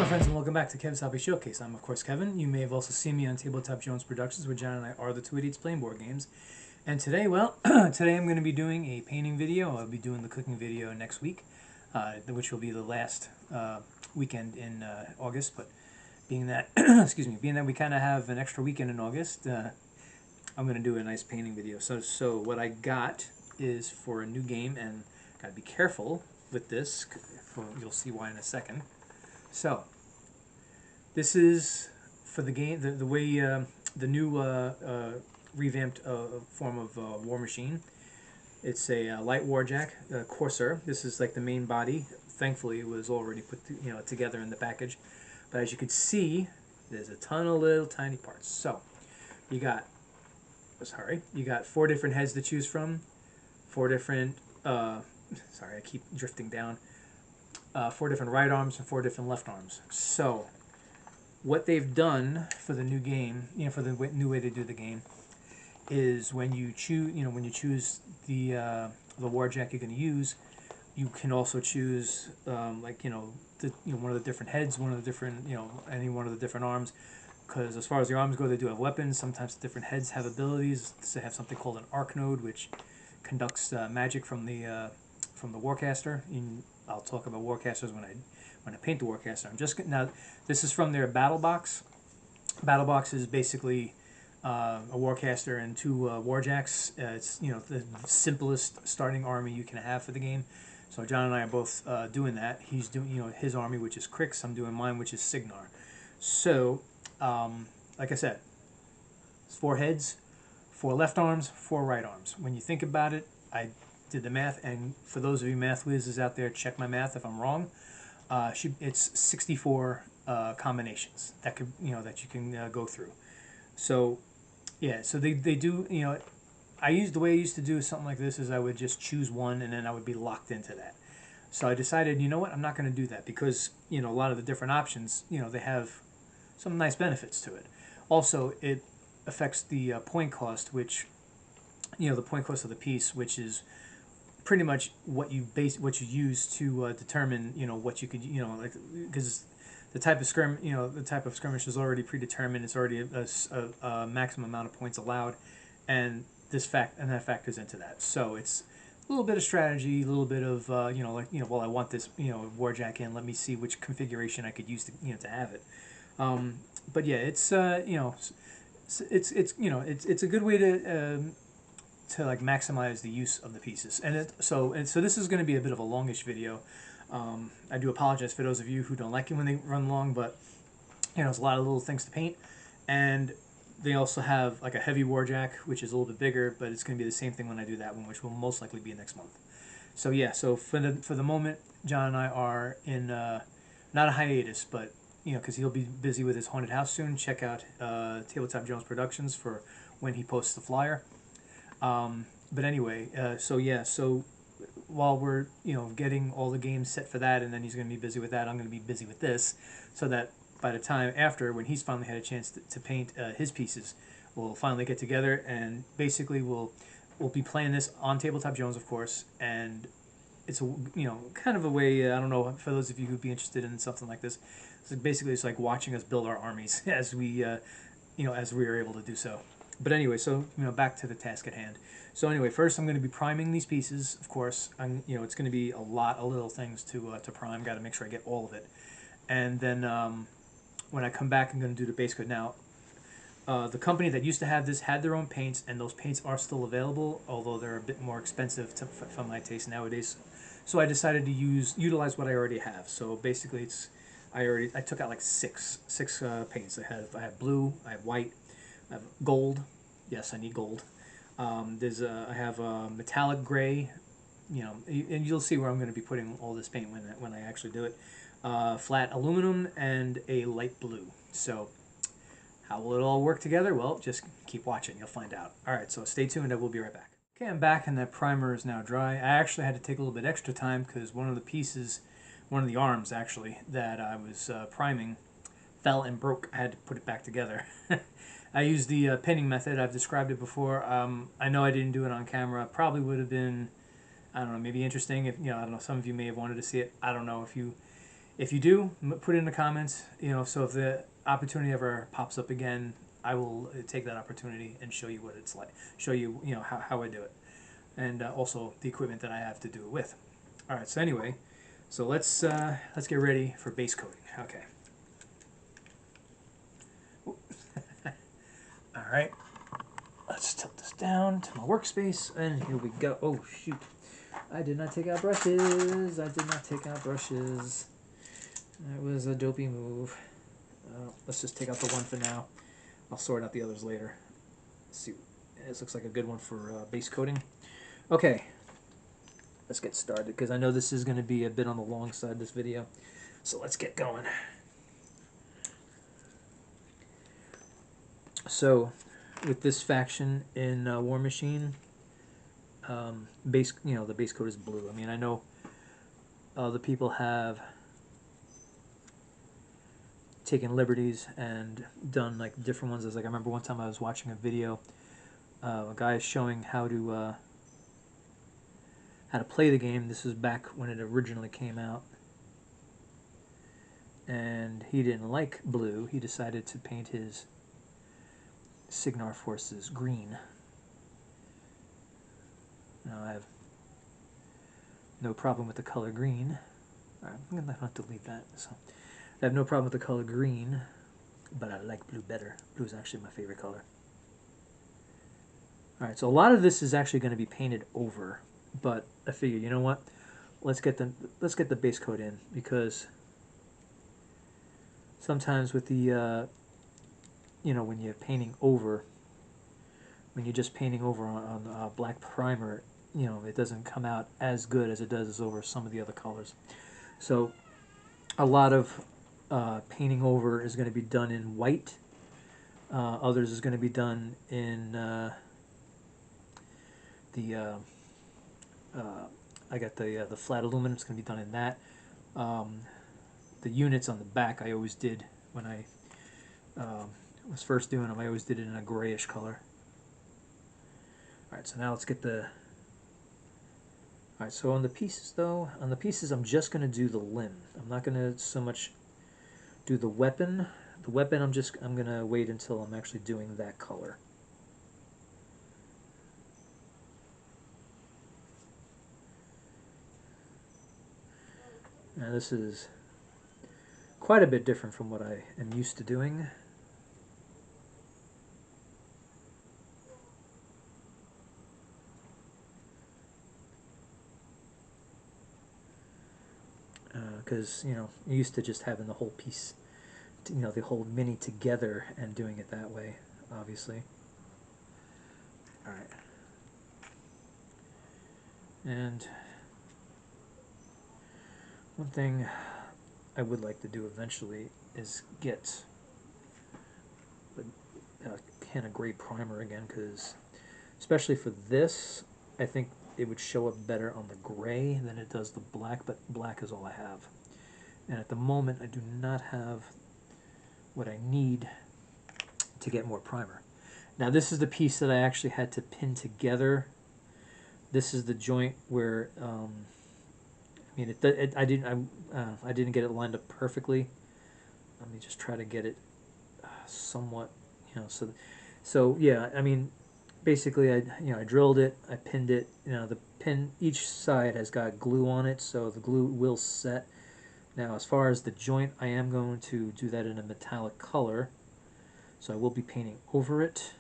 friends, and welcome back to Kevin's Hobby Showcase. I'm, of course, Kevin. You may have also seen me on Tabletop Jones Productions, where John and I are the two idiots playing board games. And today, well, today I'm going to be doing a painting video. I'll be doing the cooking video next week, which will be the last weekend in August. But being that, excuse me, being that we kind of have an extra weekend in August, I'm going to do a nice painting video. So what I got is for a new game, and got to be careful with this. You'll see why in a second. So, this is for the game, the way, the new revamped form of Warmachine. It's a light Warjack Corsair. This is like the main body. Thankfully, it was already put together in the package. But as you can see, there's a ton of little tiny parts. So, you got 4 different heads to choose from, 4 different. Sorry, I keep drifting down. 4 different right arms and 4 different left arms. So, what they've done for the new game, for the new way to do the game, is when you choose the Warjack you're going to use, you can also choose one of the different heads, one of the different any one of the different arms. Because as far as the arms go, they do have weapons. Sometimes the different heads have abilities. They have something called an arc node, which conducts magic from the Warcaster. I'll talk about Warcasters when I paint the Warcaster. Now this is from their battle box. Battle box is basically a Warcaster and 2 Warjacks. It's the simplest starting army you can have for the game. So John and I are both doing that. He's doing his army, which is Crix. I'm doing mine, which is Cygnar. So like I said, it's 4 heads, 4 left arms, 4 right arms. When you think about it, I did the math, and for those of you math whizzes out there, check my math if I'm wrong. It's 64 combinations that you can go through. So yeah, so they do the way I used to do something like this is I would just choose one and then I would be locked into that. So I decided, you know what, I'm not going to do that because a lot of the different options they have some nice benefits to it. Also, it affects the point cost, which the point cost of the piece, which is pretty much what you use to determine what you could because the type of skirmish is already predetermined. It's already a maximum amount of points allowed, and that factors into that. So it's a little bit of strategy, a little bit of well, I want this Warjack in. Let me see which configuration I could use to have it. But yeah, it's it's a good way to like maximize the use of the pieces, so this is going to be a bit of a longish video. I do apologize for those of you who don't like it when they run long, but there's a lot of little things to paint, and they also have like a heavy Warjack, which is a little bit bigger, but it's going to be the same thing when I do that one, which will most likely be next month. So yeah, so for the moment, John and I are in not a hiatus, but because he'll be busy with his haunted house soon. Check out Tabletop Jones Productions for when he posts the flyer. But anyway, so while we're getting all the games set for that, and then he's going to be busy with that, I'm going to be busy with this, so that by the time after, when he's finally had a chance to paint his pieces, we'll finally get together, and basically we'll be playing this on Tabletop Jones, of course, and it's a kind of a way, I don't know, for those of you who'd be interested in something like this, so basically it's like watching us build our armies as we as we are able to do so. But anyway, so back to the task at hand. So anyway, first I'm going to be priming these pieces. Of course, it's going to be a lot of little things to prime. Got to make sure I get all of it. And then when I come back, I'm going to do the base coat. Now, the company that used to have this had their own paints, and those paints are still available, although they're a bit more expensive for my taste nowadays. So I decided to utilize what I already have. So basically, I took out like six paints. I have blue, I have white, I have gold. Yes, I need gold. I have a metallic gray, and you'll see where I'm going to be putting all this paint when I actually do it. Flat aluminum and a light blue. So how will it all work together? Well, just keep watching. You'll find out. All right, so stay tuned. I will be right back. Okay, I'm back, and that primer is now dry. I actually had to take a little bit extra time because one of the arms actually that I was priming fell and broke. I had to put it back together. I used the pinning method. I've described it before. I know I didn't do it on camera. Probably would have been, I don't know, maybe interesting if I don't know. Some of you may have wanted to see it. I don't know if you If you do, put it in the comments. You know, so if the opportunity ever pops up again, I will take that opportunity and show you what it's like. Show you, you know, how I do it, and also the equipment that I have to do it with. All right. So anyway, so let's get ready for base coating. Okay. All right. Let's tilt this down to my workspace, and here we go. Oh shoot! I did not take out brushes. I did not take out brushes. That was a dopey move. Let's just take out the one for now. I'll sort out the others later. Let's see, this looks like a good one for base coating. Okay, let's get started because I know this is going to be a bit on the long side of this video. So let's get going. So, with this faction in Warmachine, the base coat is blue. I mean, I know the people have taken liberties and done like different ones. Like I remember one time I was watching a video, a guy is showing how to play the game. This was back when it originally came out, and he didn't like blue. He decided to paint his Cygnar forces green. Now I have no problem with the color green. All right, I'm gonna have to delete that. So I have no problem with the color green, but I like blue better. Blue is actually my favorite color. All right, so a lot of this is actually going to be painted over, but I figured, you know what? Let's get the base coat in, because sometimes with the you know, when you're painting over, when you're just painting over on black primer, you know, it doesn't come out as good as it does over some of the other colors. So a lot of painting over is going to be done in white. Others is going to be done in I got the flat aluminum. It's going to be done in that. The units on the back I always did when I was first doing them. I always did it in a grayish color. All right, so now let's get the. All right, so on the pieces though, I'm just going to do the limb. I'm not going to so much do the weapon. The weapon I'm going to wait until I'm actually doing that color. Now this is quite a bit different from what I am used to doing. Because, you know, you're used to just having the whole piece, you know, the whole mini together and doing it that way, obviously. All right. And one thing I would like to do eventually is get a can of gray primer again, because especially for this, I think it would show up better on the gray than it does the black, but black is all I have. And at the moment, I do not have what I need to get more primer. Now this is the piece that I actually had to pin together. This is the joint where, I mean, I didn't get it lined up perfectly. Let me just try to get it somewhat, you know, so yeah, I mean, basically I drilled it, I pinned it, you know, the pin, each side has got glue on it, so the glue will set. Now as far as the joint, I am going to do that in a metallic color, so I will be painting over it.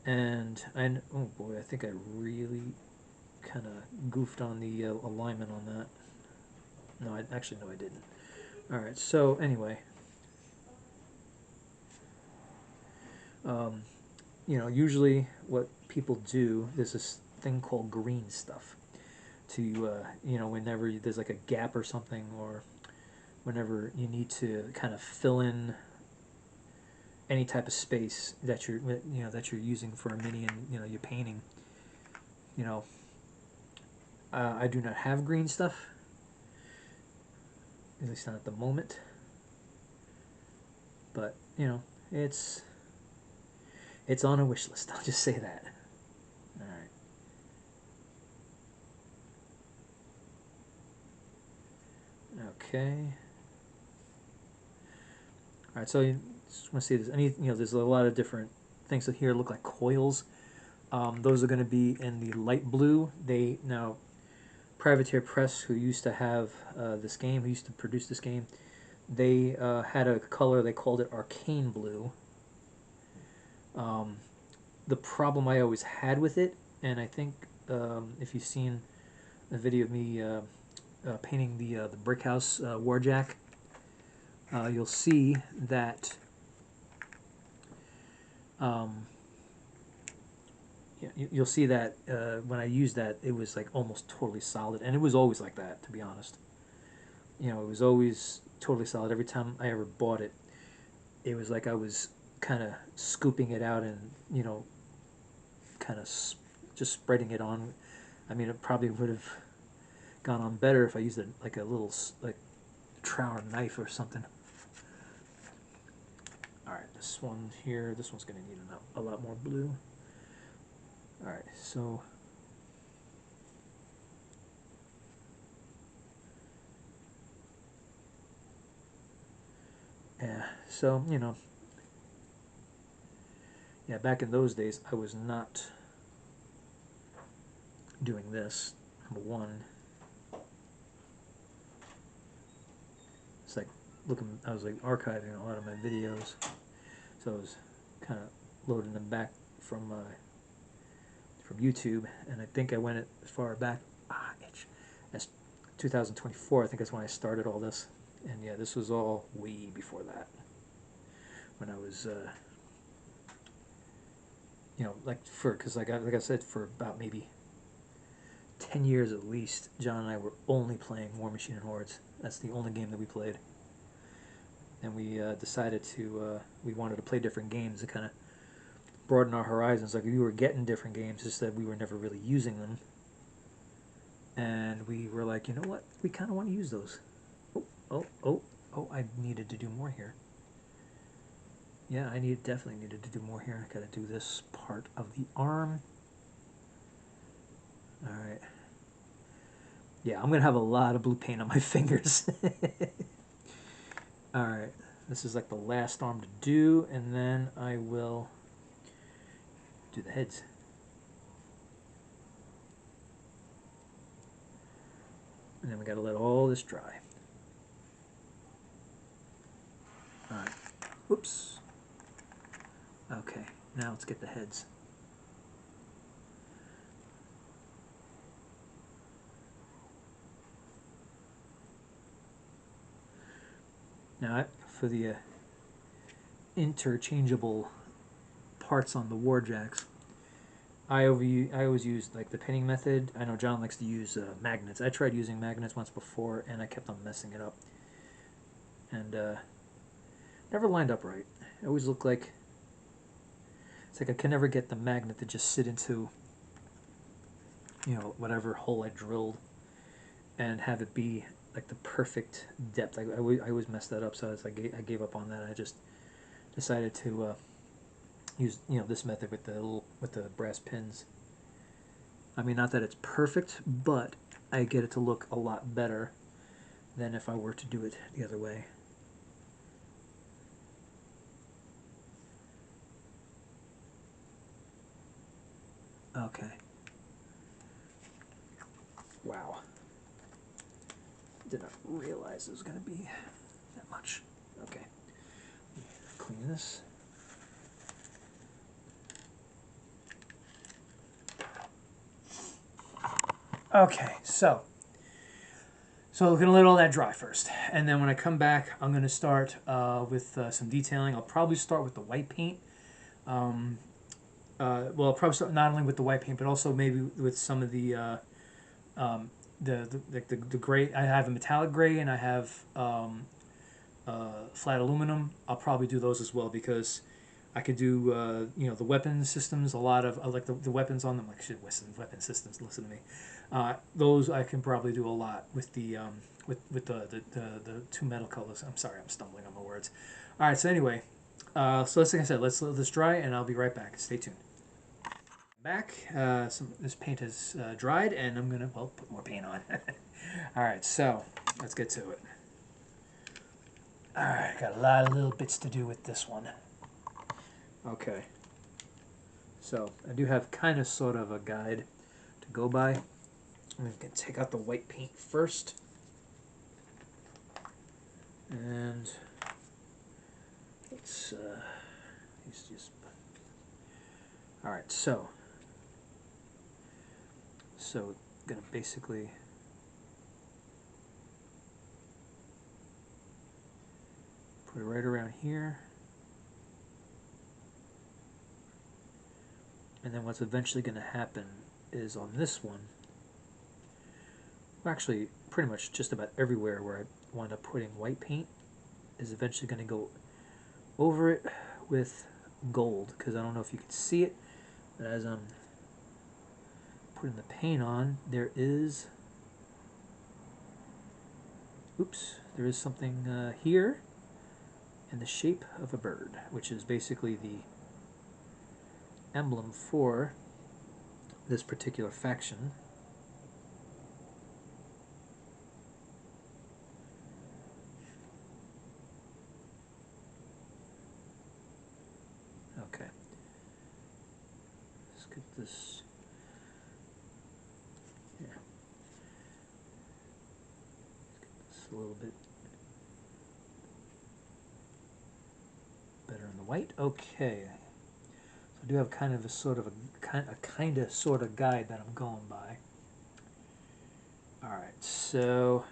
And oh boy, I think I really kind of goofed on the alignment on that. No, actually no I didn't. Alright, so anyway, you know, usually what people do, there's this thing called green stuff to, you know, whenever there's like a gap or something, or whenever you need to kind of fill in any type of space that you're, you know, that you're using for a mini, and you know, you're painting. You know, I do not have green stuff, at least not at the moment. But you know, it's on a wish list. I'll just say that. All right. Okay. All right, so you just want to see this. There's a lot of different things that here look like coils. Those are going to be in the light blue. Now, Privateer Press, who used to have this game, who used to produce this game, they had a color, they called it arcane blue. The problem I always had with it, and I think if you've seen a video of me painting the brick house Warjack, you'll see that you'll see that when I used that, it was like almost totally solid, and it was always like that, to be honest. It was always totally solid. Every time I ever bought it, it was like I was kind of scooping it out and kind of just spreading it on. I mean, it probably would have gone on better if I used it like a little like trowel knife or something. All right, this one here, this one's going to need a lot more blue. All right, so yeah, so yeah, back in those days, I was not doing this. Number one, it's like I was like archiving a lot of my videos, so I was kind of loading them back from YouTube, and I think I went as far back as 2024. I think that's when I started all this, and yeah, this was all way before that. When I was, because like I said, for about maybe 10 years at least, John and I were only playing Warmachine and Hordes. That's the only game that we played. And we decided we wanted to play different games to kind of broaden our horizons. Like, we were getting different games, just that we were never really using them. And we were like, you know what? We kind of want to use those. Oh, I needed to do more here. Yeah, I definitely needed to do more here. I gotta do this part of the arm. Alright. Yeah, I'm gonna have a lot of blue paint on my fingers. Alright, this is like the last arm to do, and then I will do the heads. And then we gotta let all this dry. Alright, whoops. Okay, now let's get the heads. Now, for the interchangeable parts on the Warjacks, I always use like the pinning method. I know John likes to use magnets. I tried using magnets once before, and I kept on messing it up. And never lined up right. It always looked like it's like I can never get the magnet to just sit into whatever hole I drilled and have it be like the perfect depth. I always messed that up, so I gave up on that. I just decided to use this method with the brass pins. I mean, not that it's perfect, but I get it to look a lot better than if I were to do it the other way. Okay. Wow. Did not realize it was going to be that much. Okay. Clean this. Okay, so we're going to let all that dry first. And then when I come back, I'm going to start with some detailing. I'll probably start with the white paint. Well, I'll probably start not only with the white paint, but also maybe with some of the gray. I have a metallic gray, and I have flat aluminum. I'll probably do those as well, because I could do the weapon systems. A lot of like the weapons on them, like shit, weapon systems. Listen to me. Those I can probably do a lot with the with the two metal colors. I'm sorry, I'm stumbling on my words. All right, so anyway, so like I said, let's let this dry, and I'll be right back. Stay tuned. Back. This paint has dried, and I'm gonna put more paint on. All right, so let's get to it. Alright, got a lot of little bits to do with this one. Okay. So, I do have kind of sort of a guide to go by. I'm going to take out the white paint first. And let's just... Alright, so I'm going to basically put it right around here. And then what's eventually going to happen is on this one, well, actually pretty much just about everywhere where I wind up putting white paint is eventually going to go over it with gold, because I don't know if you can see it, but as I'm putting the paint on, there is something here in the shape of a bird, which is basically the emblem for this particular faction. Okay. Let's get this. Yeah. Let's get this a little bit better in the white. Okay. So I do have kind of a sort of guide that I'm going by. Alright, so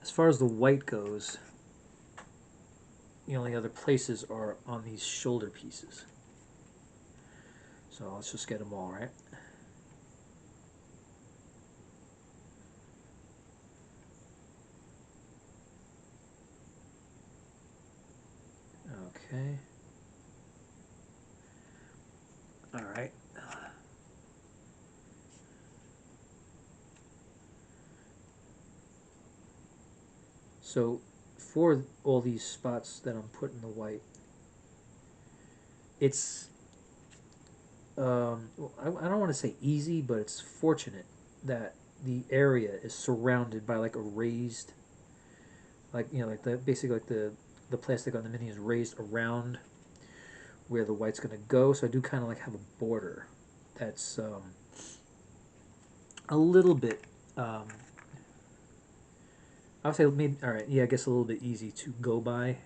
as far as the white goes, the only other places are on these shoulder pieces. So let's just get them all, right? Okay. Alright. So for all these spots that I'm putting the white, it's well, I don't want to say easy, but it's fortunate that the area is surrounded by like a raised, like, you know, like the basically like the plastic on the mini is raised around where the white's going to go. So I do kind of like have a border that's a little bit I would say maybe, all right, yeah, I guess a little bit easy to go by.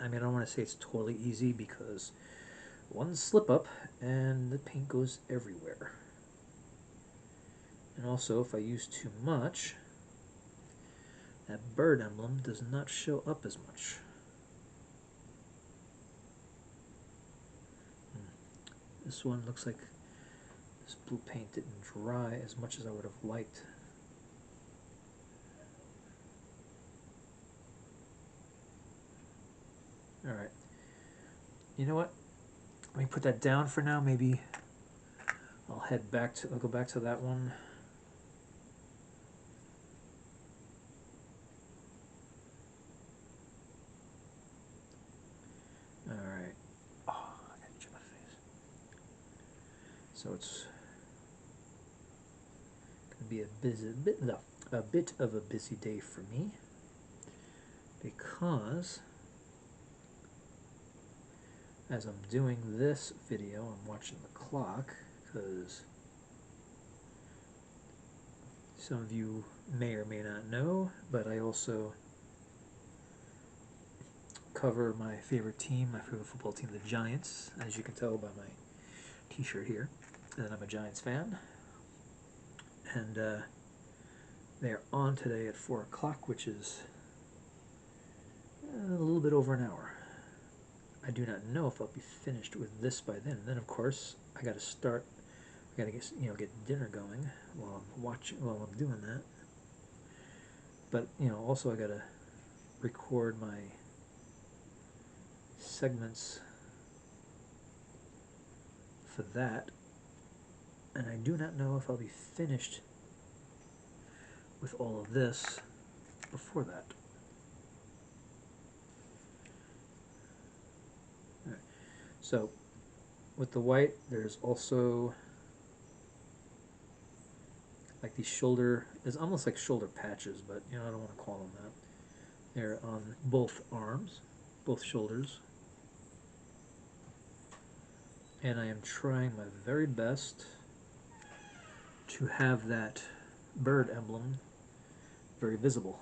I mean, I don't want to say it's totally easy, because one slip up and the paint goes everywhere. And also, if I use too much, that bird emblem does not show up as much. This one looks like this blue paint didn't dry as much as I would have liked. Alright. You know what? Let me put that down for now. Maybe I'll go back to that one. Alright. Oh, I gotta itch my face. So it's gonna be a bit of a busy day for me, because as I'm doing this video, I'm watching the clock, because some of you may or may not know, but I also cover my favorite team, my favorite football team, the Giants, as you can tell by my t-shirt here, and I'm a Giants fan. And they're on today at 4 o'clock, which is a little bit over an hour. I do not know if I'll be finished with this by then. And then, of course, I got to start. I got to get dinner going while I'm doing that. But also I got to record my segments for that, and I do not know if I'll be finished with all of this before that. So with the white, there's also like these shoulder, it's almost like shoulder patches, but I don't want to call them that. there on both arms, both shoulders. And I am trying my very best to have that bird emblem very visible.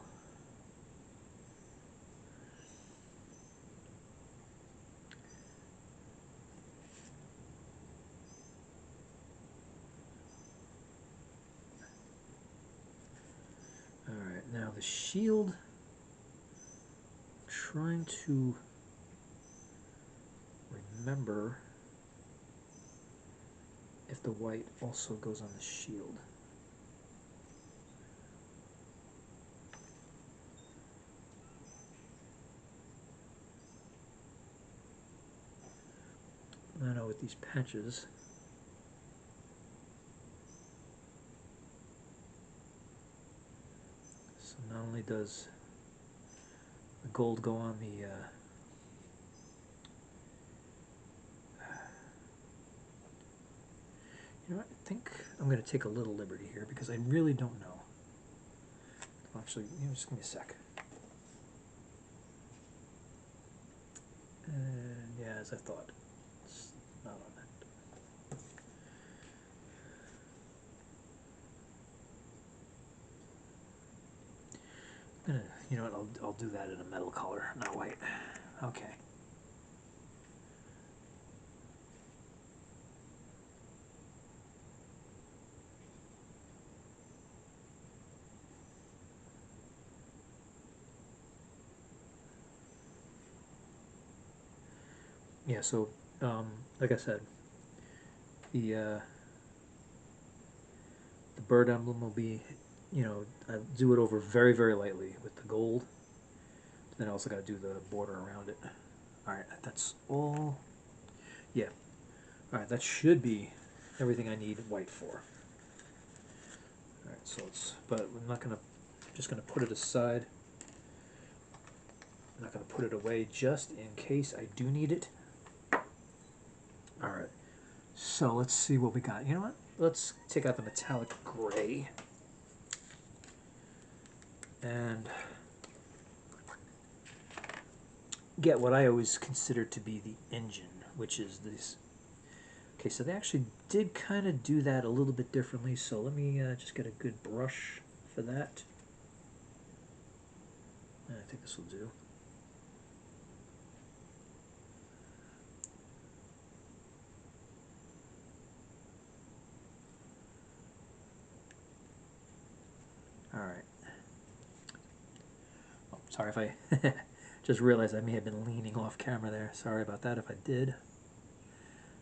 Alright, now the shield, trying to remember if the white also goes on the shield. I know with these patches, so not only does the gold go on the you know what, I think I'm going to take a little liberty here because I really don't know. Actually, just give me a sec. And yeah, as I thought, it's not on that. You know what, I'll do that in a metal color, not white. Okay. Yeah, so like I said, the bird emblem will be, I do it over very, very lightly with the gold. Then I also got to do the border around it. All right, that's all. Yeah. All right, that should be everything I need white for. All right, so but I'm not gonna, just gonna put it aside. I'm not gonna put it away just in case I do need it. All right, so let's see what we got. You know what? Let's take out the metallic gray and get what I always consider to be the engine, which is this. Okay, so they actually did kind of do that a little bit differently, so let me just get a good brush for that. I think this will do. All right. Oh, sorry if I just realized I may have been leaning off camera there. Sorry about that if I did,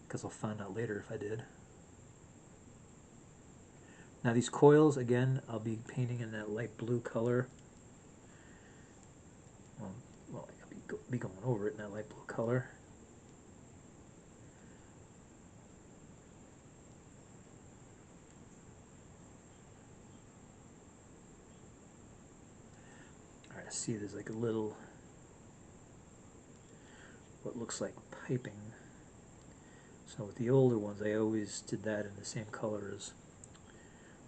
because I'll find out later if I did. Now these coils, again, I'll be painting in that light blue color. Well, I'll be going over it in that light blue color. All right, I see there's like a little, what looks like piping. So with the older ones, I always did that in the same color as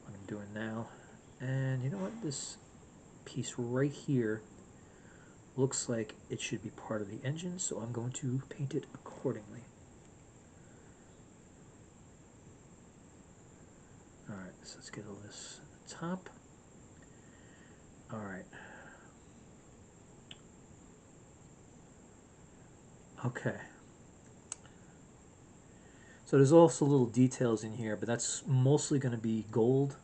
what I'm doing now. And you know what? This piece right here looks like it should be part of the engine, so I'm going to paint it accordingly. Alright, so let's get all this at the top. Alright. Okay. So there's also little details in here, but that's mostly going to be gold.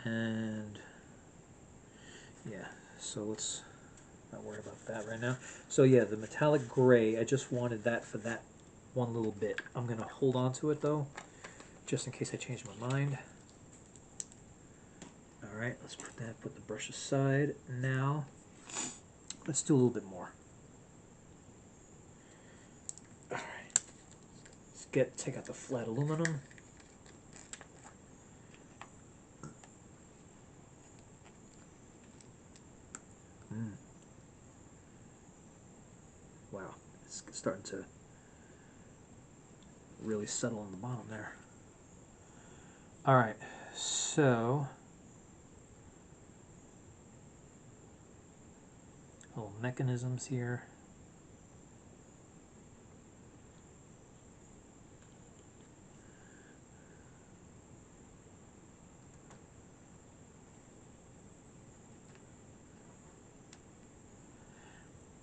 And yeah, so let's not worry about that right now. So yeah, the metallic gray, I just wanted that for that one little bit. I'm going to hold on to it though, just in case I change my mind. Alright, let's put the brush aside. Now, let's do a little bit more. Alright, let's take out the flat aluminum. Wow, it's starting to really settle on the bottom there. Alright, so mechanisms here.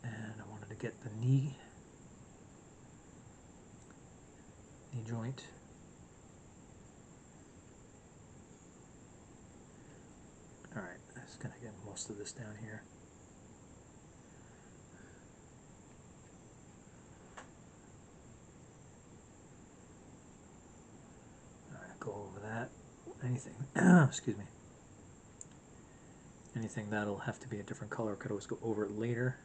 And I wanted to get the knee joint. Alright, I'm just going to get most of this down here. Alright, go over that. Anything, excuse me. Anything that'll have to be a different color, could always go over it later.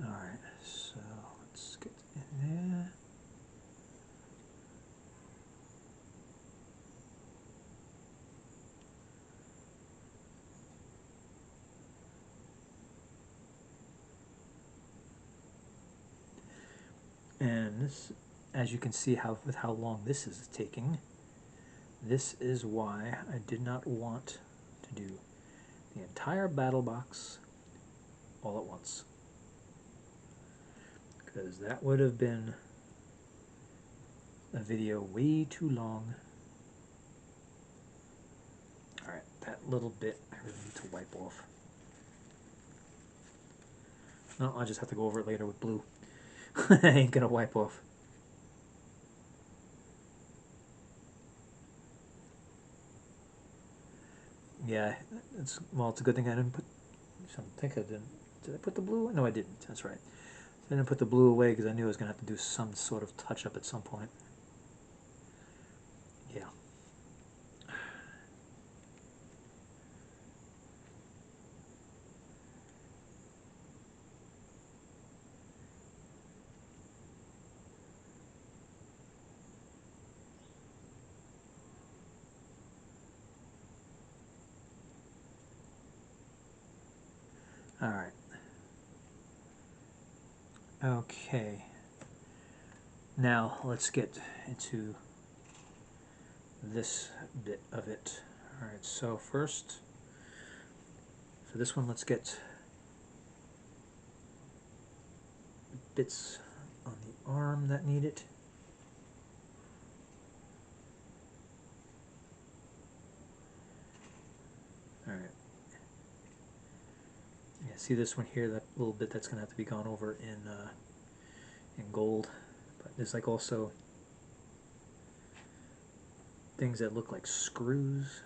Alright, so let's get in there. And this, as you can see with how long this is taking, this is why I did not want to do the entire battle box all at once. Because that would have been a video way too long. Alright, that little bit I really need to wipe off. No, I'll just have to go over it later with blue. I ain't gonna wipe off. Yeah, it's a good thing I didn't put. I think I didn't. Did I put the blue away? No, I didn't. That's right. I didn't put the blue away because I knew I was gonna have to do some sort of touch up at some point. Yeah. All right. Okay. Now let's get into this bit of it. All right. So first, for this one, let's get bits on the arm that need it. All right. Yeah, see this one here, that little bit that's going to have to be gone over in gold. But there's like also things that look like screws.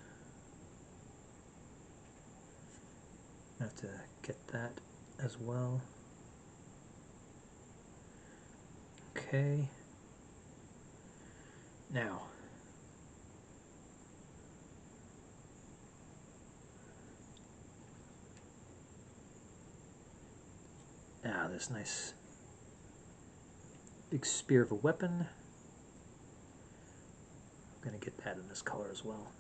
I have to get that as well. Okay. Now, this nice big spear of a weapon. I'm going to get that in this color as well.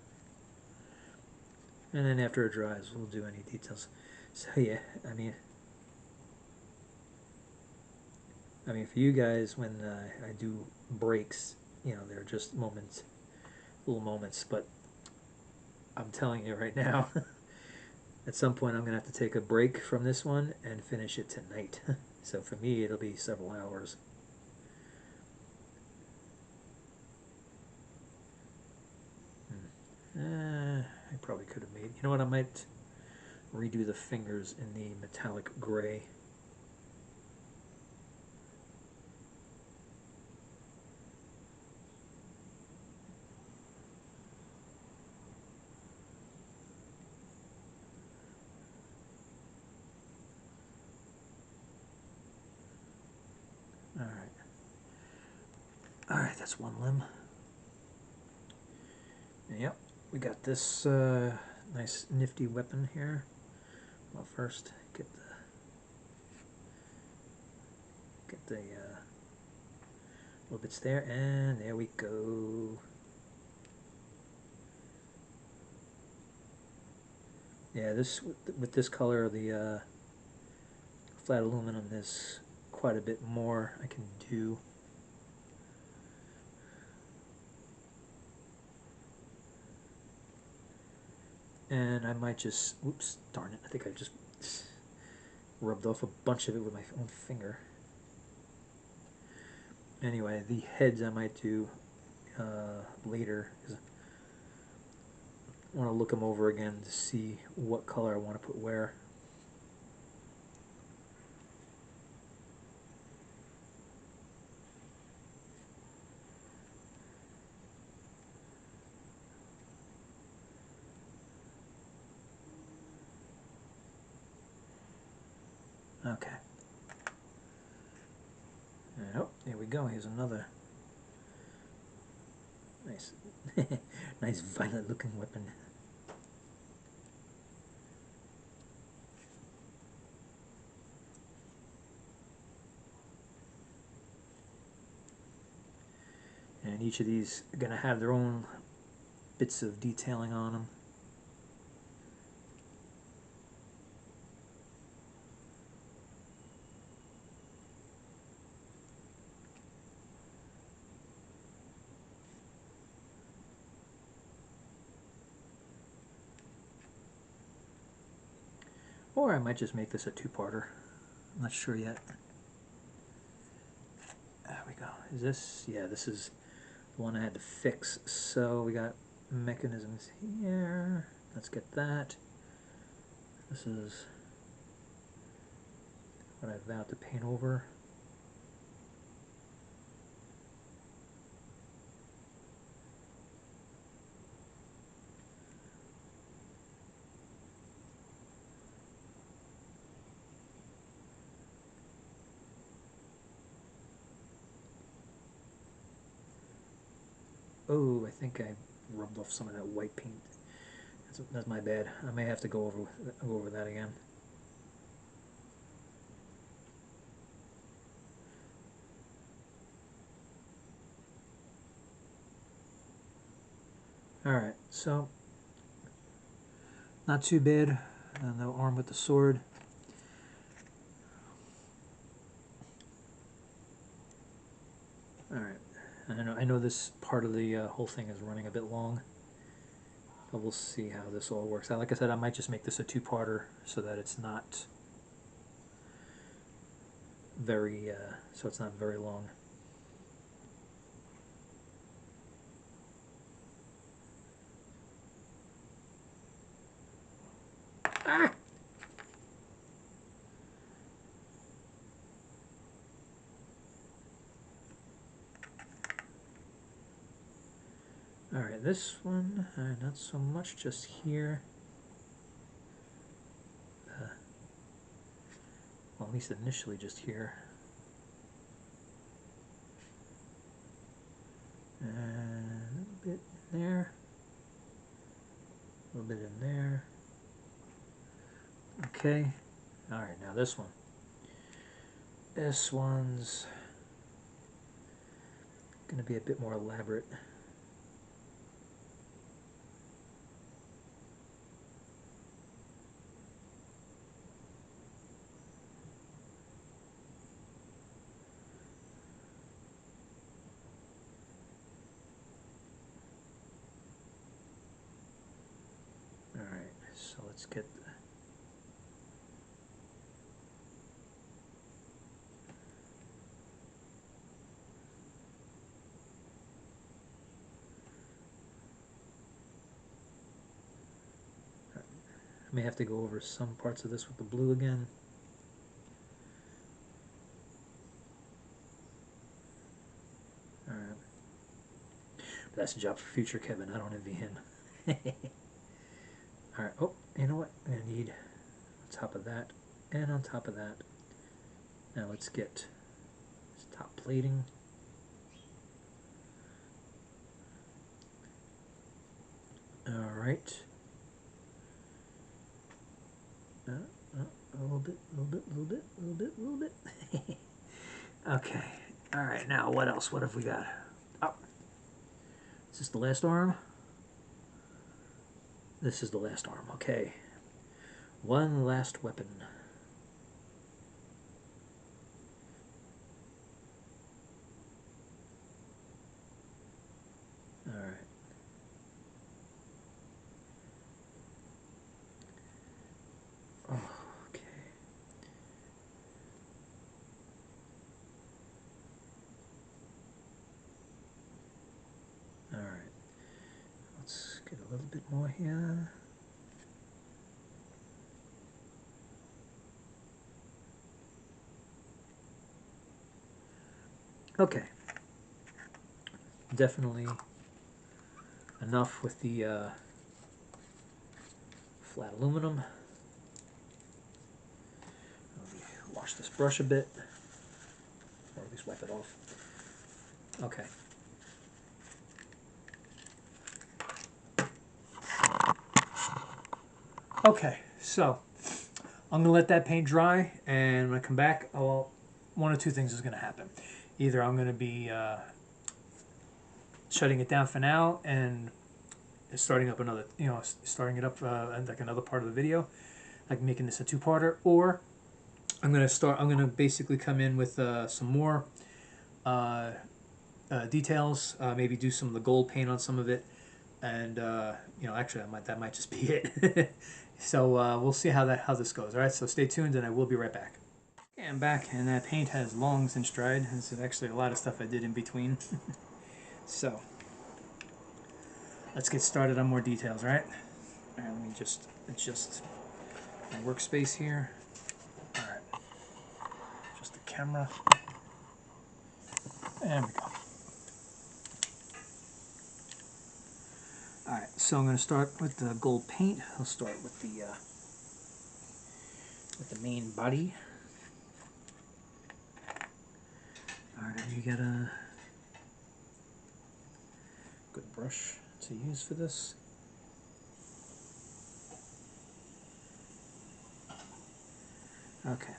And then after it dries, we'll do any details. So yeah, I mean for you guys, when I do breaks, you know, they're just moments, little moments, but I'm telling you right now, at some point I'm going to have to take a break from this one and finish it tonight. So for me, it'll be several hours. I probably could have made, you know what, I might redo the fingers in the metallic gray. Alright, that's one limb. Yep, we got this nice nifty weapon here. Well, first get the little bits there, and there we go. Yeah, this with this color, the flat aluminum, there's quite a bit more I can do. And I might just, oops, darn it, I think I just rubbed off a bunch of it with my own finger. Anyway, the heads I might do later, because I want to look them over again to see what color I want to put where. Okay. And, oh, there we go. Here's another nice, nice violet-looking weapon. And each of these are going to have their own bits of detailing on them. Or I might just make this a two-parter. I'm not sure yet. There we go. Is this? Yeah, this is the one I had to fix. So we got mechanisms here. Let's get that. This is what I vowed to paint over. Oh, I think I rubbed off some of that white paint. That's my bad. I may have to go over that again. Alright, so not too bad. And the arm with the sword. Alright, I know this part of the whole thing is running a bit long. But we'll see how this all works out. Like I said, I might just make this a two-parter so that it's not very long. Ah! Alright, this one, not so much, just here. Well, at least initially just here. And a little bit in there. A little bit in there. Okay. Alright, now this one. This one's going to be a bit more elaborate. Alright, so let's get I may have to go over some parts of this with the blue again. Alright. That's a job for future Kevin. I don't envy him. Alright, oh, you know what? I'm going to need on top of that and on top of that. Now let's get this top plating. Alright. A little bit, a little bit, a little bit, a little bit, a little bit. Okay. Alright, now what else? What have we got? Oh. Is this the last arm? This is the last arm, okay. One last weapon. Alright. Get a little bit more here. Okay. Definitely enough with the flat aluminum. Let me wash this brush a bit, or at least wipe it off. Okay. Okay, so I'm gonna let that paint dry, and when I come back, one of two things is gonna happen. Either I'm gonna be shutting it down for now and starting up another, starting it up like another part of the video, like making this a two-parter, or I'm gonna basically come in with some more details, maybe do some of the gold paint on some of it, and actually that might just be it. So we'll see how this goes. All right, so stay tuned, and I will be right back. Okay, I'm back, and that paint has long since dried. There's actually a lot of stuff I did in between. So let's get started on more details, right? All right, let me just adjust my workspace here. All right, just the camera. There we go. All right, so I'm going to start with the gold paint. I'll start with the main body. All right, you get a good brush to use for this. Okay,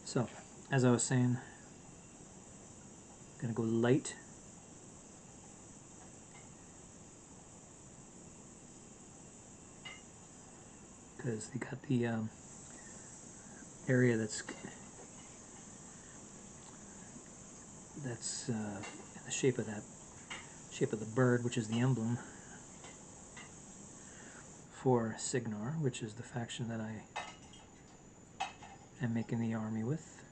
so as I was saying, I'm going to go light. Because you got the area that's in the shape of the bird, which is the emblem for Cygnar, which is the faction that I am making the army with.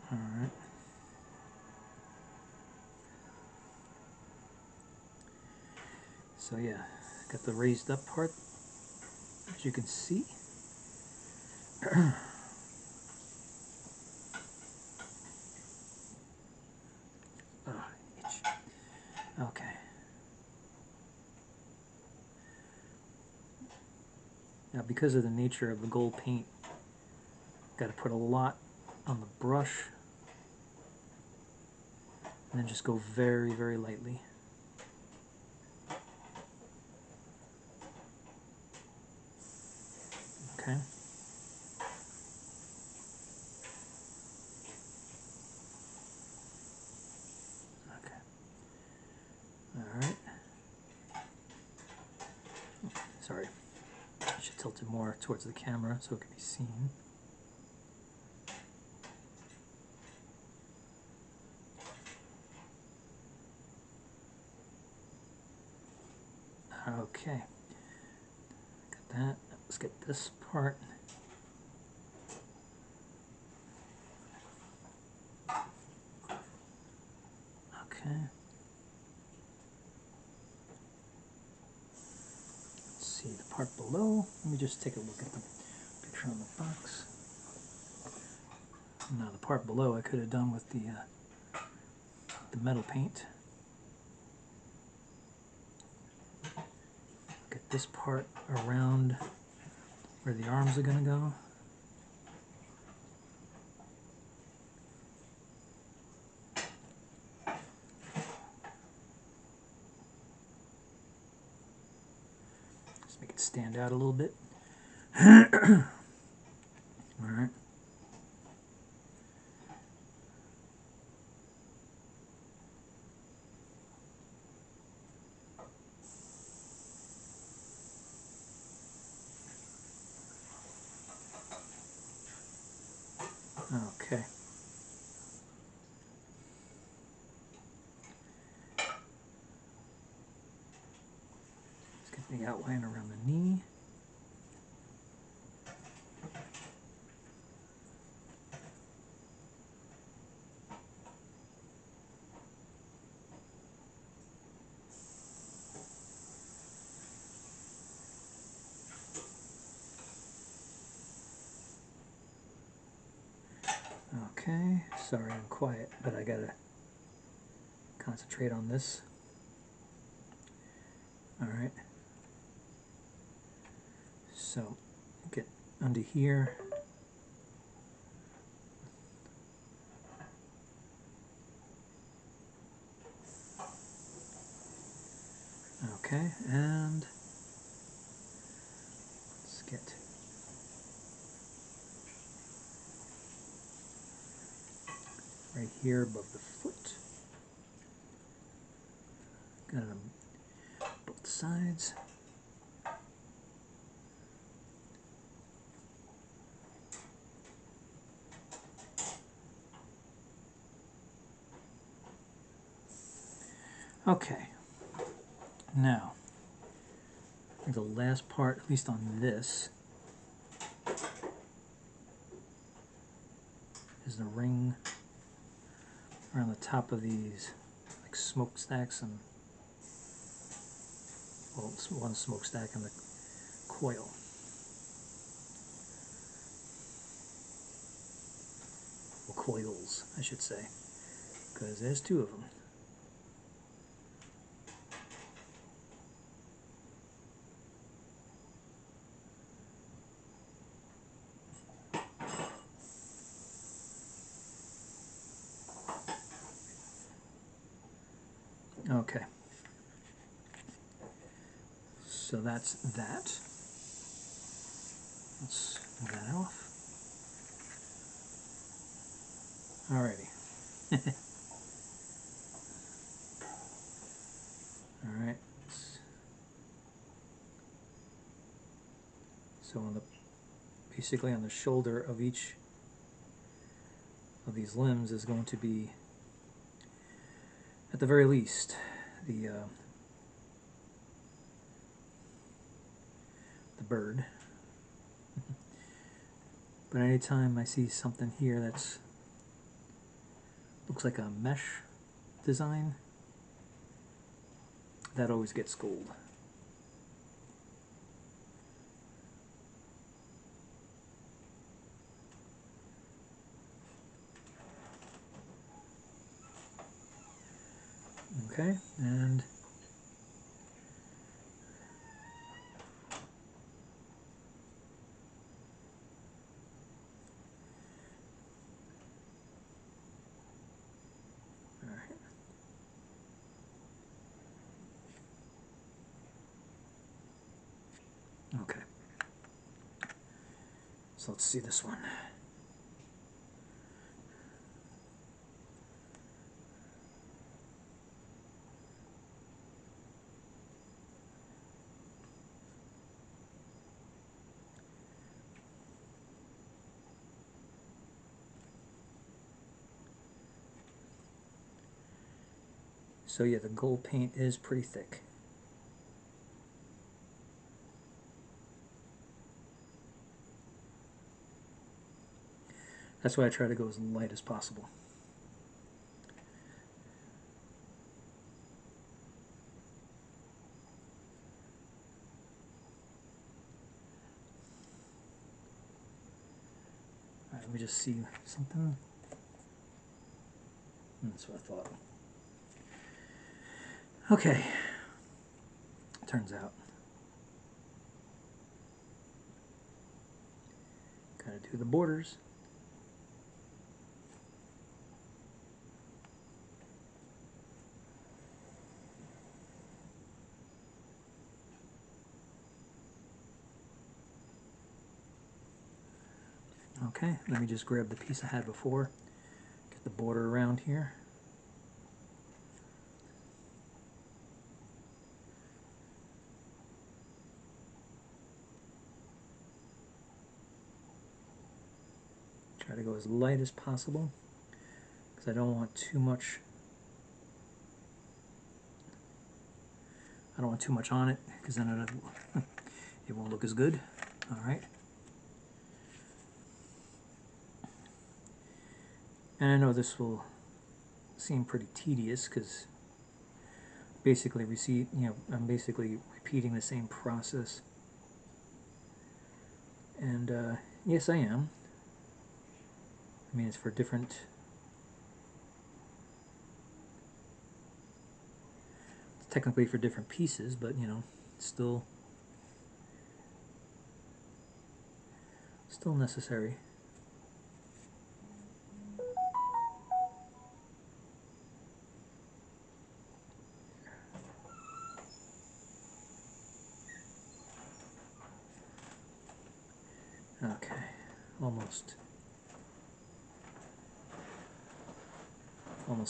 All right. So yeah, got the raised up part, as you can see. Oh, itch. Okay. Now, because of the nature of the gold paint, got to put a lot on the brush, and then just go very, very lightly. Okay. Okay. All right. Sorry. I should tilt it more towards the camera so it can be seen. Okay. Got that. Let's get this part. Okay. Let's see the part below. Let me just take a look at the picture on the box. Now the part below I could have done with the metal paint. Get this part around where the arms are going to go. Just make it stand out a little bit. All right. Okay. Let's get the outline around the knee. Sorry I'm quiet, but I gotta concentrate on this. Alright. So, get under here. Okay, and let's get right here above the foot. Got it on both sides. Okay, now I think the last part, at least on this, is the ring around the top of these, like smokestacks, and well, it's one smokestack and the coil. Well, coils, I should say, because there's two of them. Okay, so that's that. Let's move that off. Alrighty. Alright. So on the basically on the shoulder of each of these limbs is going to be, at the very least, the bird. But anytime I see something here that's looks like a mesh design, that always gets gold. Okay, and all right. Okay. So let's see this one. So yeah, the gold paint is pretty thick. That's why I try to go as light as possible. All right, let me just see something. That's what I thought. Okay. Turns out. Gotta do the borders. Okay, let me just grab the piece I had before, get the border around here. Try to go as light as possible because I don't want too much. I don't want too much on it because then it won't look as good. All right. And I know this will seem pretty tedious because basically I'm basically repeating the same process. And yes, I am. I mean, it's for different technically for different pieces, but you know, still necessary. Okay, almost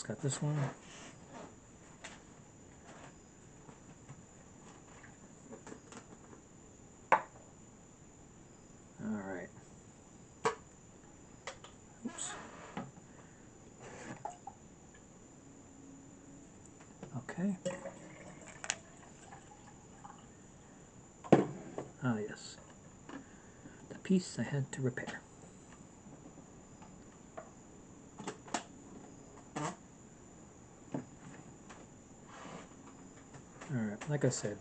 got this one. All right. Oops. Okay. Ah, yes. The piece I had to repair. Alright, like I said,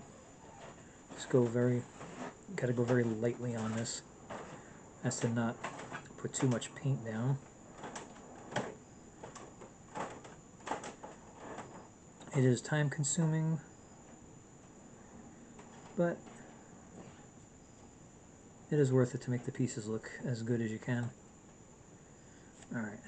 just gotta go very lightly on this as to not put too much paint down. It is time consuming, but it is worth it to make the pieces look as good as you can. Alright.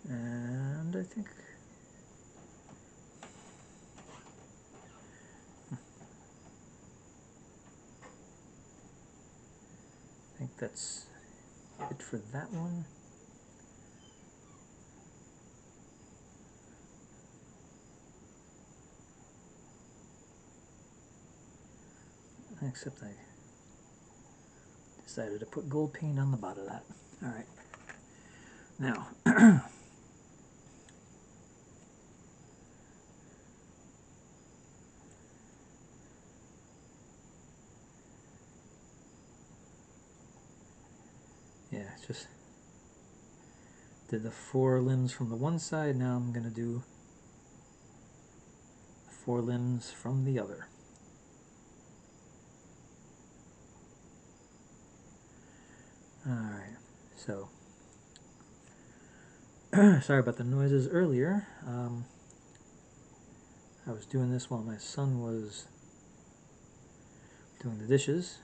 And I think that's it for that one. Except I decided to put gold paint on the bottom of that. Alright. Now, yeah, it's just did the 4 limbs from the one side, now I'm going to do 4 limbs from the other. Alright, so sorry about the noises earlier. I was doing this while my son was doing the dishes.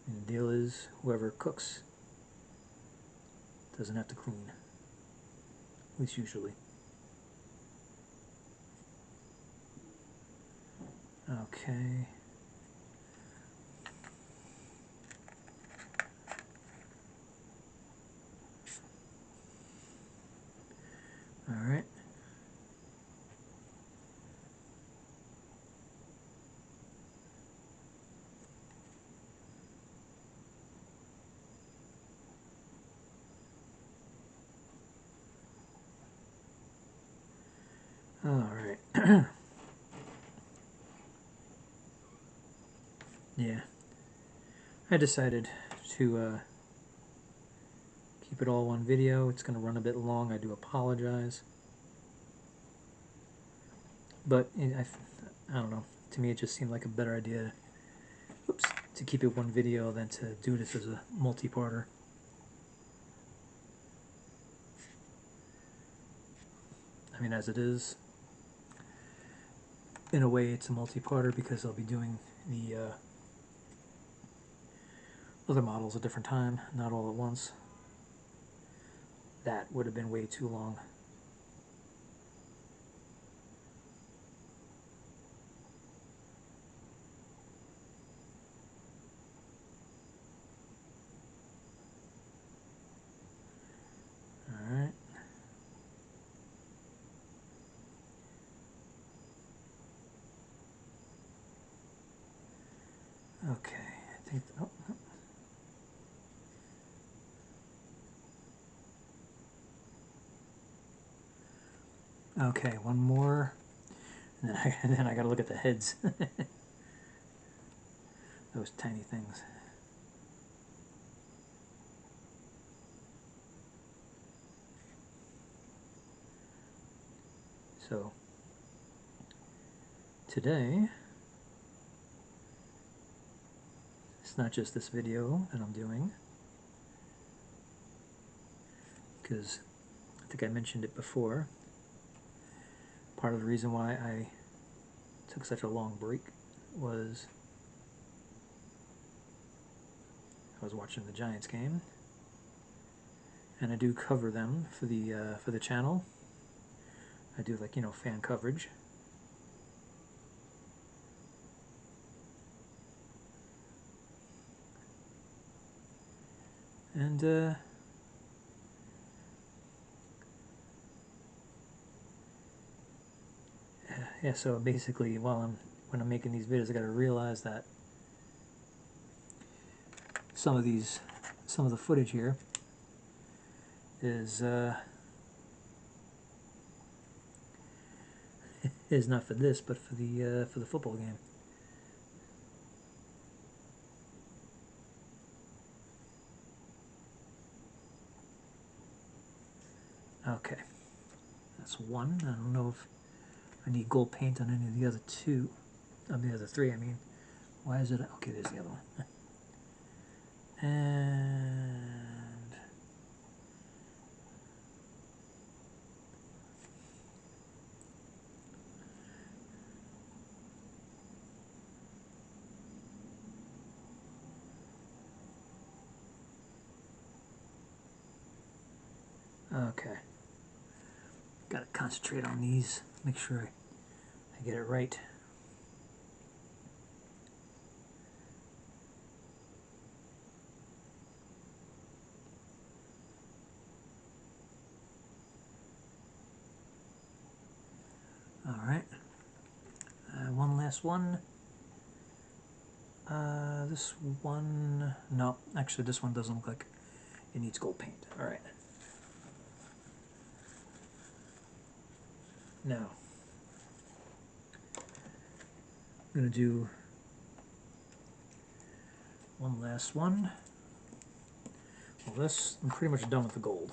And the deal is, whoever cooks doesn't have to clean. At least usually. Okay. Alright. Alright. Yeah. I decided to keep it all one video. It's going to run a bit long. I do apologize. But I don't know. To me, it just seemed like a better idea to keep it one video than to do this as a multi-parter. I mean, as it is, in a way, it's a multi-parter because I'll be doing the other models at a different time, not all at once. That would have been way too long. Alright. Okay, I think... Oh. Okay, one more. And then I gotta look at the heads. Those tiny things. So, today, it's not just this video that I'm doing, because I think I mentioned it before. Part of the reason why I took such a long break was I was watching the Giants game, and I do cover them for the channel. I do, like, you know, fan coverage. And yeah, so basically when I'm making these videos, I got to realize that some of the footage here is is not for this, but for the football game. Okay, that's one. I don't know if I need gold paint on any of the other two. The other three, I mean. Why is it? Okay, there's the other one. And okay, gotta concentrate on these. Make sure I get it right. All right. One last one. This one, no, actually this one doesn't look like it needs gold paint. All right. Now, I'm gonna do one last one. Well, this, I'm pretty much done with the gold.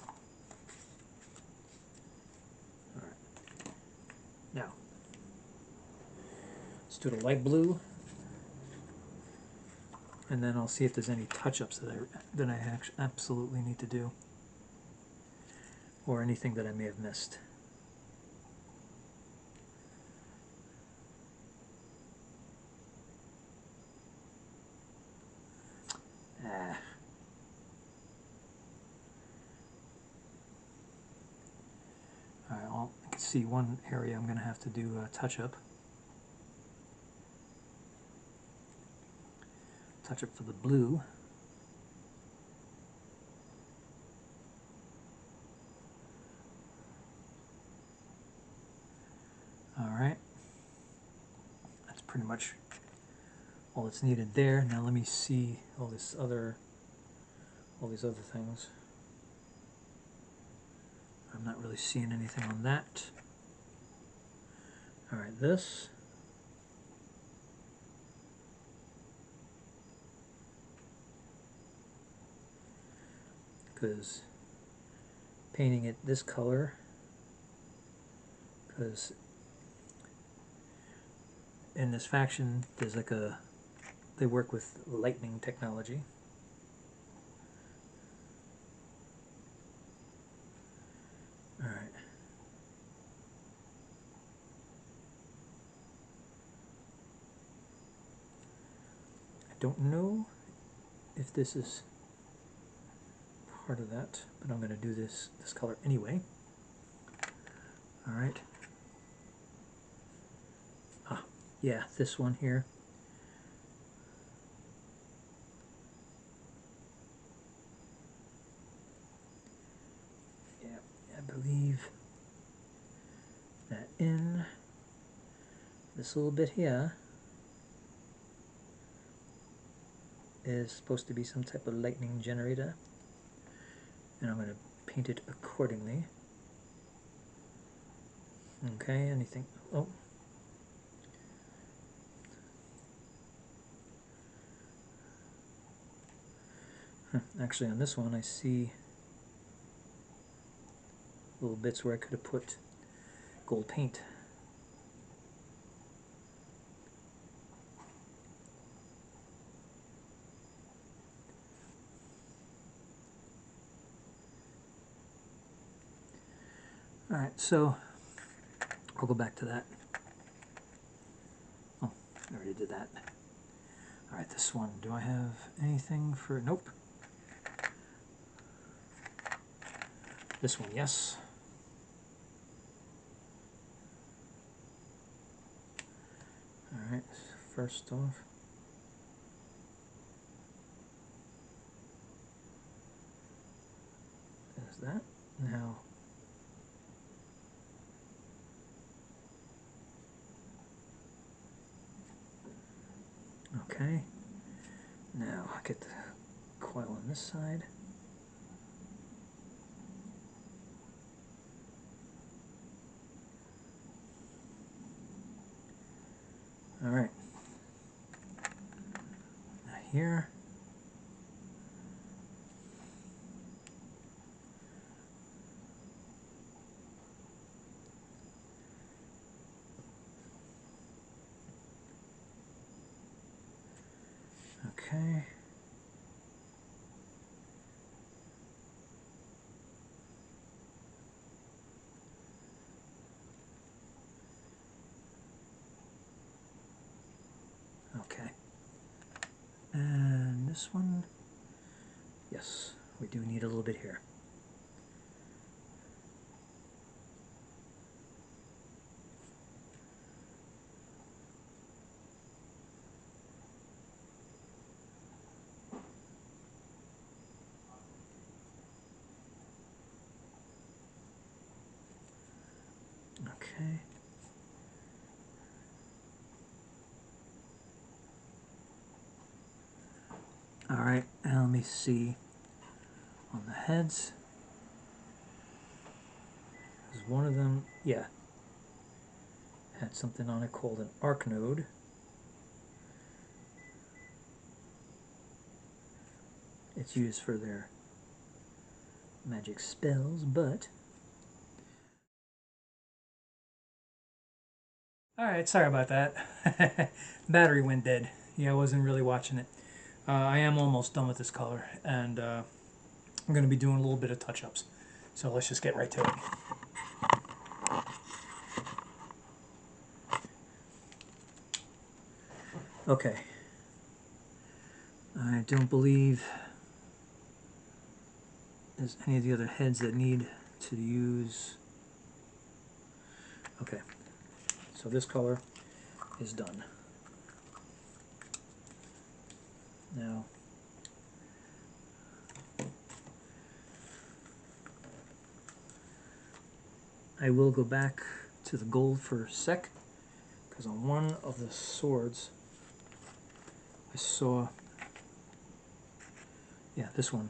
All right. Now, let's do the light blue, and then I'll see if there's any touch-ups that I absolutely need to do, or anything that I may have missed. Ah. All right, well, I can see one area I'm going to have to do a touch-up. Touch-up for the blue. All right. That's pretty much all that's needed there. Now let me see all these other things. I'm not really seeing anything on that. All right, this. Because painting it this color, because in this faction there's like they work with lightning technology. All right. I don't know if this is part of that, but I'm going to do this color anyway. All right. Ah, yeah, this one here. Yeah, I believe that in this little bit here is supposed to be some type of lightning generator, and I'm going to paint it accordingly. Okay, anything? Oh. Actually, on this one I see little bits where I could have put gold paint. Alright, so I'll go back to that. Oh, I already did that. Alright, this one. Do I have anything for... Nope. This one, yes. Alright, first off. There's that. Now... Okay. Now I get the coil on this side. Alright. Now here. Okay. Okay. And this one, yes, we do need a little bit here. Okay. Alright, and let me see on the heads. There's one of them, yeah, had something on it called an arc node. It's used for their magic spells, but... Alright, sorry about that. Battery went dead. Yeah, I wasn't really watching it. I am almost done with this color, and I'm going to be doing a little bit of touch-ups. So let's just get right to it. Okay. I don't believe there's any of the other heads that need to use... Okay. So this color is done. Now, I will go back to the gold for a sec, because on one of the swords I saw, yeah, this one.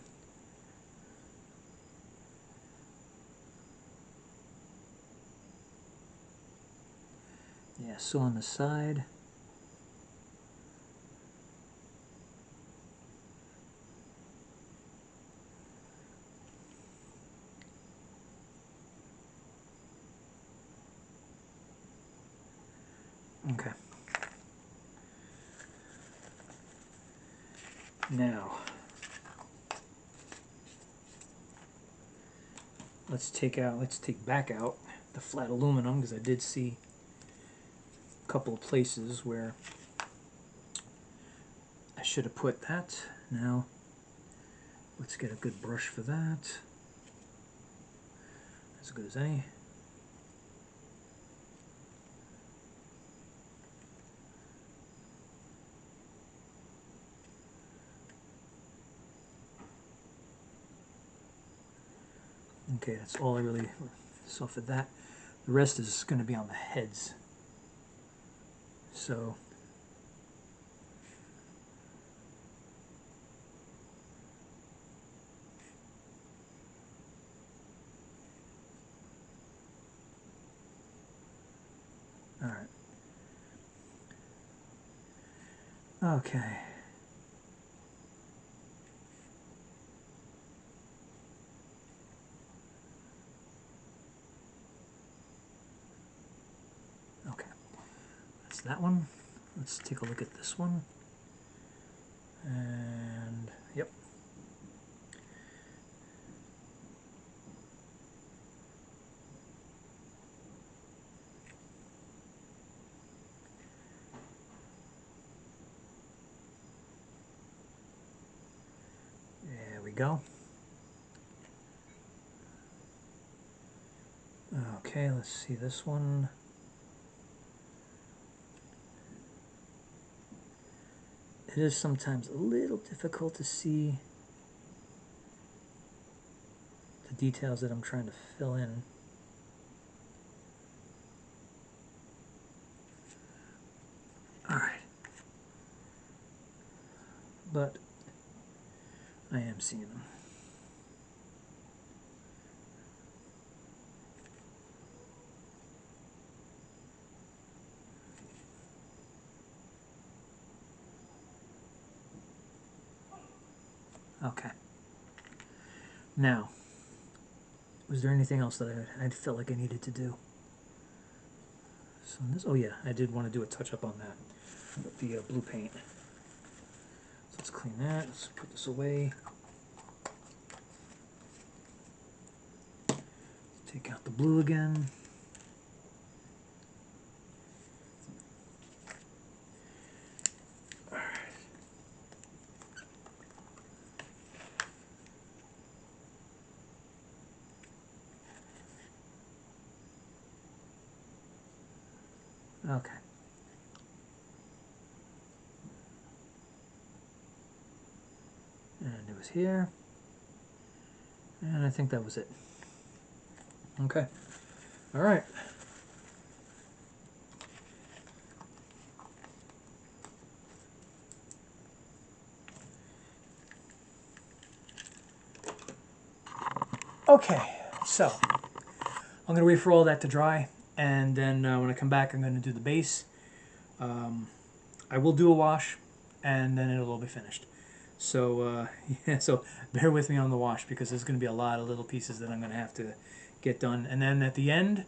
Yeah, so on the side, okay. Now, let's take back out the flat aluminum, because I did see a couple of places where I should have put that. Now, let's get a good brush for that. As good as any. Okay, that's all I really saw for that. The rest is going to be on the heads. So, all right. Okay. Okay. That's that one. Let's take a look at this one. And, yep. go. Okay, let's see this one. It is sometimes a little difficult to see the details that I'm trying to fill in. Alright. But I am seeing them. Okay. Now, was there anything else that I felt like I needed to do? So this, oh yeah, I did want to do a touch up on that with the blue paint. So let's clean that. Let's put this away. Take out the blue again. Okay. And it was here. And I think that was it. Okay. All right. Okay, so I'm going to wait for all that to dry, and then when I come back I'm going to do the base. I will do a wash, and then it'll all be finished. So yeah, so bear with me on the wash because there's going to be a lot of little pieces that I'm going to have to get done. And then at the end,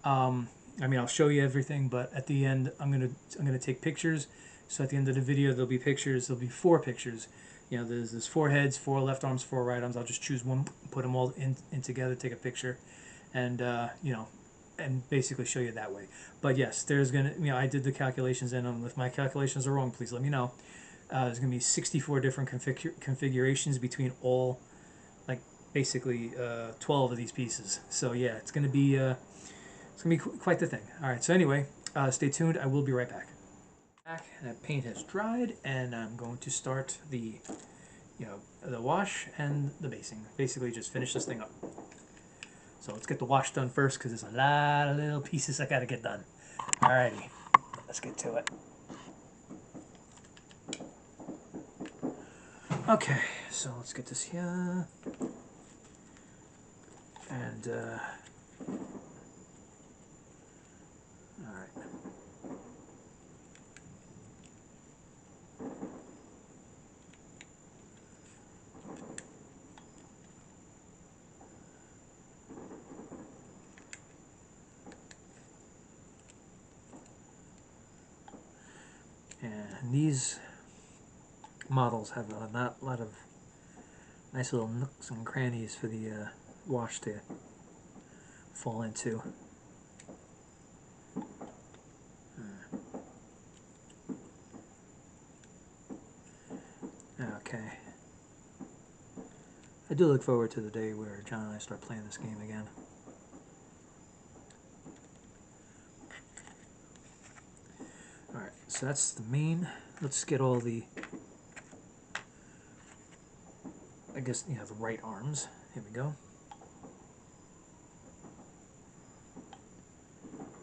I mean, I'll show you everything, but at the end I'm gonna take pictures. So at the end of the video there'll be pictures. There'll be 4 pictures. You know, there's 4 heads, 4 left arms, 4 right arms. I'll just choose one, put them all in together, take a picture, and you know, and basically show you that way. But yes, there's gonna, you know, I did the calculations, and if my calculations are wrong, please let me know. There's gonna be 64 different configurations between all, like basically 12 of these pieces. So yeah, it's gonna be quite the thing. All right. So anyway, stay tuned. I will be right back. That paint has dried, and I'm going to start the, you know, the wash and the basing. Basically, just finish this thing up. So let's get the wash done first, because there's a lot of little pieces I gotta get done. Alrighty, let's get to it. Okay, so let's get this here, and all right. And these models have a lot of nice little nooks and crannies for the wash to fall into. Okay. I do look forward to the day where John and I start playing this game again. Alright, so that's the main. Let's get all the, I guess, you know, the right arms. Here we go.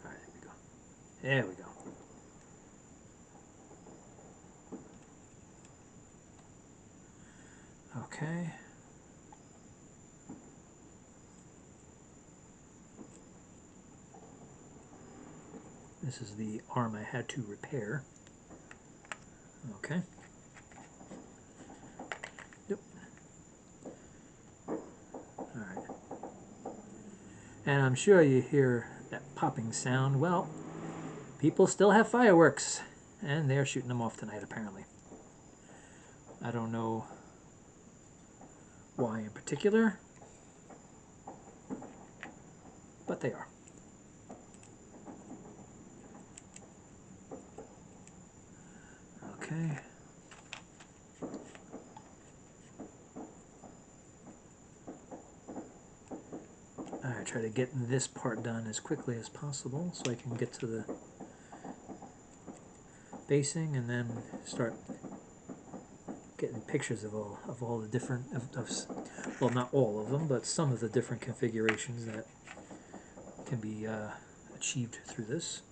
Alright, here we go. There we go. Okay. This is the arm I had to repair. Okay. Yep. Alright. And I'm sure you hear that popping sound. Well, people still have fireworks, and they're shooting them off tonight, apparently. I don't know why in particular, but they are. Okay. try to get this part done as quickly as possible so I can get to the basing and then start getting pictures of all the different well, not all of them, but some of the different configurations that can be achieved through this.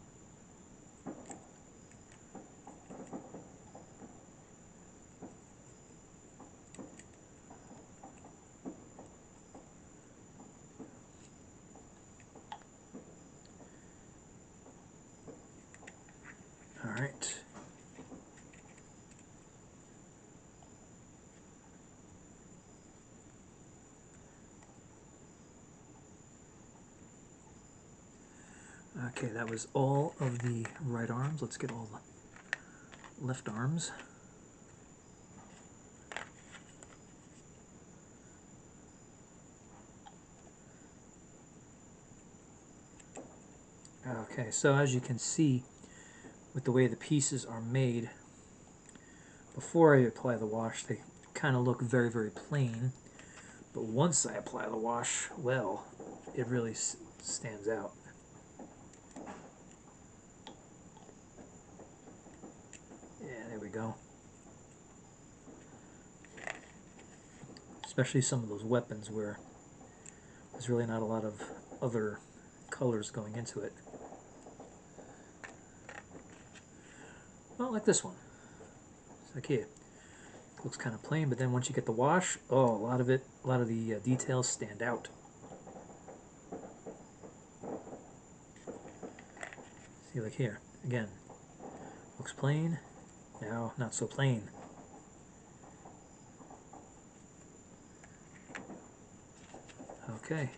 All right. Okay, that was all of the right arms. Let's get all the left arms. Okay, so as you can see, with the way the pieces are made, before I apply the wash, they kind of look very, very plain. But once I apply the wash, well, it really stands out. Yeah, there we go. Especially some of those weapons where there's really not a lot of other colors going into it. Well, like this one. It's like here. It looks kind of plain, but then once you get the wash, oh, a lot of the details stand out. See, like here, again, looks plain, now not so plain. Okay,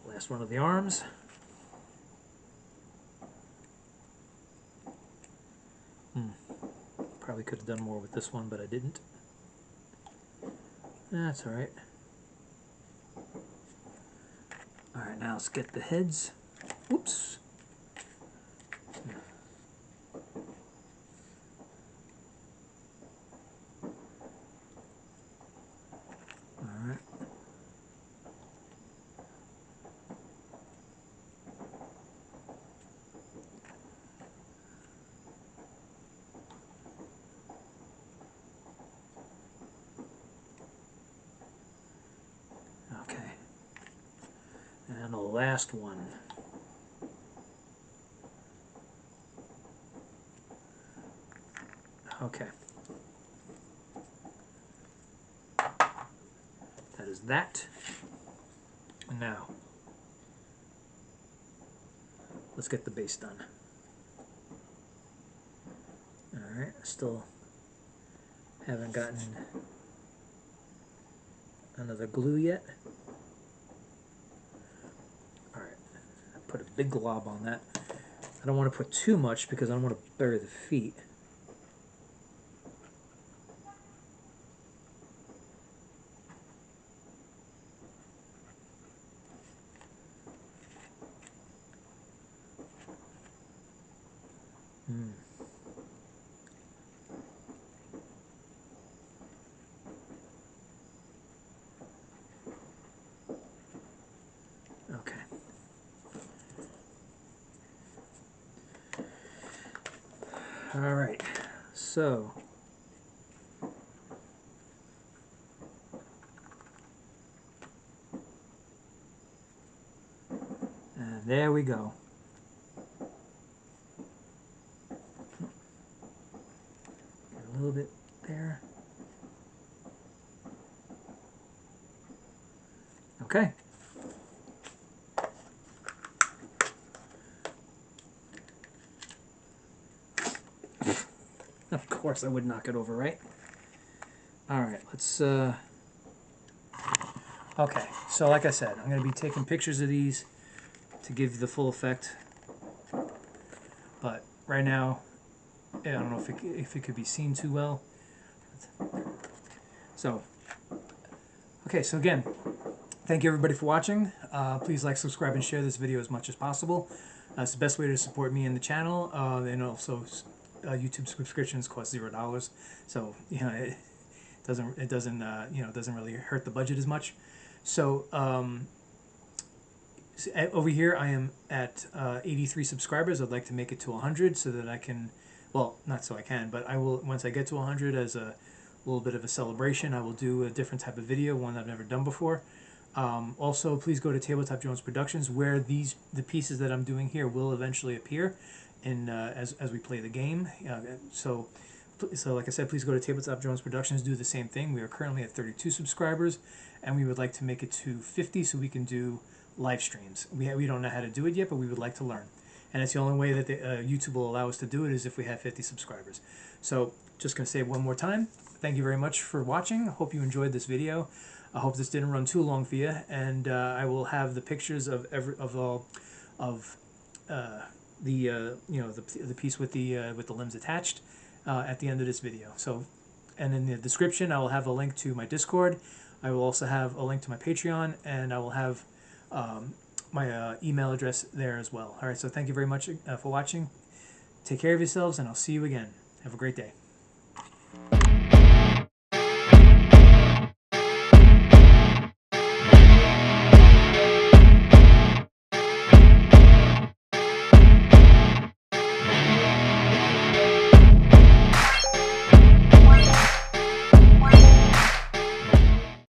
last one of the arms. Probably could have done more with this one, but I didn't. That's alright. Alright, now let's get the heads. Whoops. Alright. Okay. And the last one. Okay. That is that. And now, let's get the base done. Alright, still haven't gotten another glue yet. Alright, put a big glob on that. I don't want to put too much because I don't want to bury the feet. Okay. Alright, so and there we go. Get a little bit there. Okay. Of course I would knock it over, right? Alright, let's okay, so like I said, I'm going to be taking pictures of these to give you the full effect. But right now, I don't know if it could be seen too well. So, okay, so again, thank you everybody for watching. Please like, subscribe, and share this video as much as possible. It's the best way to support me and the channel. And also, YouTube subscriptions cost $0, so you know it doesn't really hurt the budget as much. So over here I am at 83 subscribers. I'd like to make it to 100 so that I can, well, not so I can, but I will, once I get to 100, as a little bit of a celebration, I will do a different type of video, one I've never done before. Also, please go to Tabletop Jones Productions, where the pieces that I'm doing here will eventually appear in as we play the game. So like I said, please go to Tabletop Jones Productions, do the same thing. We are currently at 32 subscribers, and we would like to make it to 50 so we can do live streams. We don't know how to do it yet, but we would like to learn. And it's the only way that YouTube will allow us to do it is if we have 50 subscribers. So just going to say it one more time. Thank you very much for watching. I hope you enjoyed this video. I hope this didn't run too long for you, and I will have the pictures of the piece with the limbs attached at the end of this video. So, and in the description, I will have a link to my Discord. I will also have a link to my Patreon, and I will have my email address there as well. All right, so thank you very much for watching. Take care of yourselves, and I'll see you again. Have a great day.